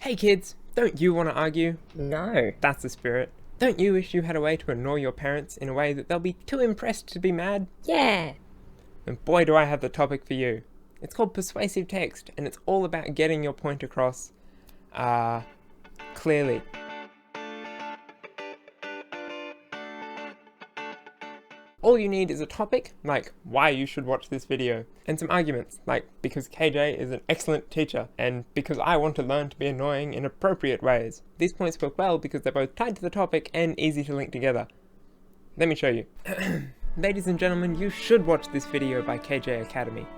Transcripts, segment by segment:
Hey kids, don't you want to argue? No. That's the spirit. Don't you wish you had a way to annoy your parents in a way that they'll be too impressed to be mad? Yeah. And boy do I have the topic for you. It's called persuasive text, and it's all about getting your point across, clearly. All you need is a topic, like why you should watch this video, and some arguments, like because KJ is an excellent teacher, and because I want to learn to be annoying in appropriate ways. These points work well because they're both tied to the topic and easy to link together. Let me show you. Ladies and gentlemen, you should watch this video by KJ Academy.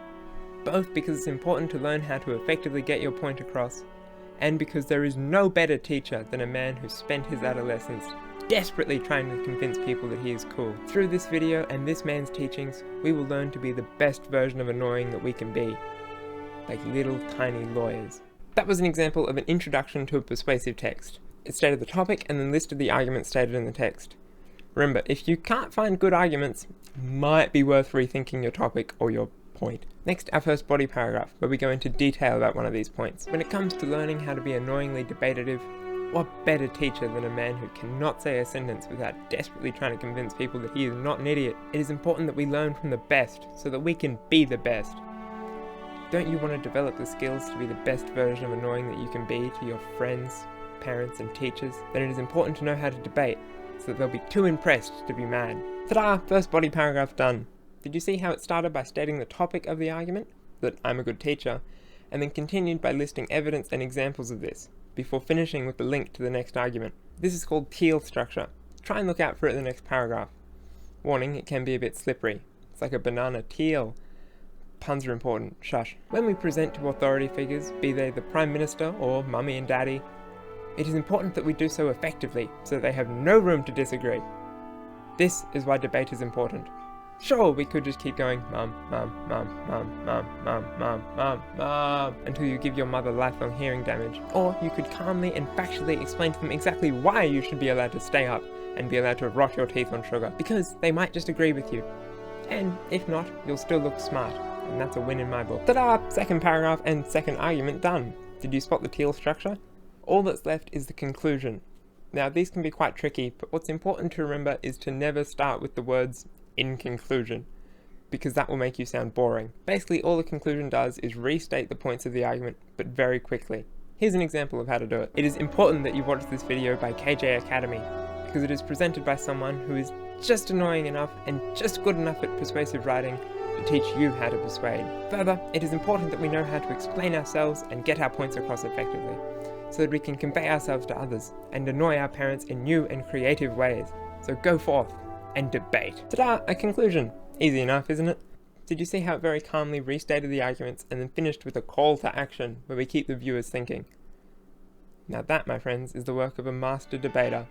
Both because it's important to learn how to effectively get your point across, and because there is no better teacher than a man who spent his adolescence desperately trying to convince people that he is cool. Through this video and this man's teachings, we will learn to be the best version of annoying that we can be, like little tiny lawyers. That was an example of an introduction to a persuasive text. It stated the topic and then listed the arguments stated in the text. Remember, if you can't find good arguments, it might be worth rethinking your topic or your point. Next, our first body paragraph, where we go into detail about one of these points. When it comes to learning how to be annoyingly debative, what better teacher than a man who cannot say a sentence without desperately trying to convince people that he is not an idiot? It is important that we learn from the best, so that we can be the best. Don't you want to develop the skills to be the best version of annoying that you can be to your friends, parents, and teachers? Then it is important to know how to debate, so that they'll be too impressed to be mad. Ta-da! First body paragraph done. Did you see how it started by stating the topic of the argument, that I'm a good teacher, and then continued by listing evidence and examples of this, before finishing with the link to the next argument? This is called teal structure. Try and look out for it in the next paragraph. Warning, it can be a bit slippery. It's like a banana teal. Puns are important, shush. When we present to authority figures, be they the Prime Minister or Mummy and Daddy, it is important that we do so effectively, so that they have no room to disagree. This is why debate is important. Sure, we could just keep going mum, mum, mum, mum, mum, mum, mum, mum, mum, until you give your mother lifelong hearing damage. Or you could calmly and factually explain to them exactly why you should be allowed to stay up and be allowed to rot your teeth on sugar, because they might just agree with you. And if not, you'll still look smart, and that's a win in my book. Ta-da! Second paragraph and second argument done. Did you spot the teal structure? All that's left is the conclusion. Now, these can be quite tricky, but what's important to remember is to never start with the words "in conclusion," because that will make you sound boring. Basically, all the conclusion does is restate the points of the argument, but very quickly. Here's an example of how to do it. It is important that you watch this video by KJ Academy, because it is presented by someone who is just annoying enough and just good enough at persuasive writing to teach you how to persuade. Further, it is important that we know how to explain ourselves and get our points across effectively, so that we can convey ourselves to others and annoy our parents in new and creative ways. So go forth and debate. Ta-da! A conclusion. Easy enough, isn't it? Did you see how it very calmly restated the arguments and then finished with a call to action where we keep the viewers thinking? Now that, my friends, is the work of a master debater.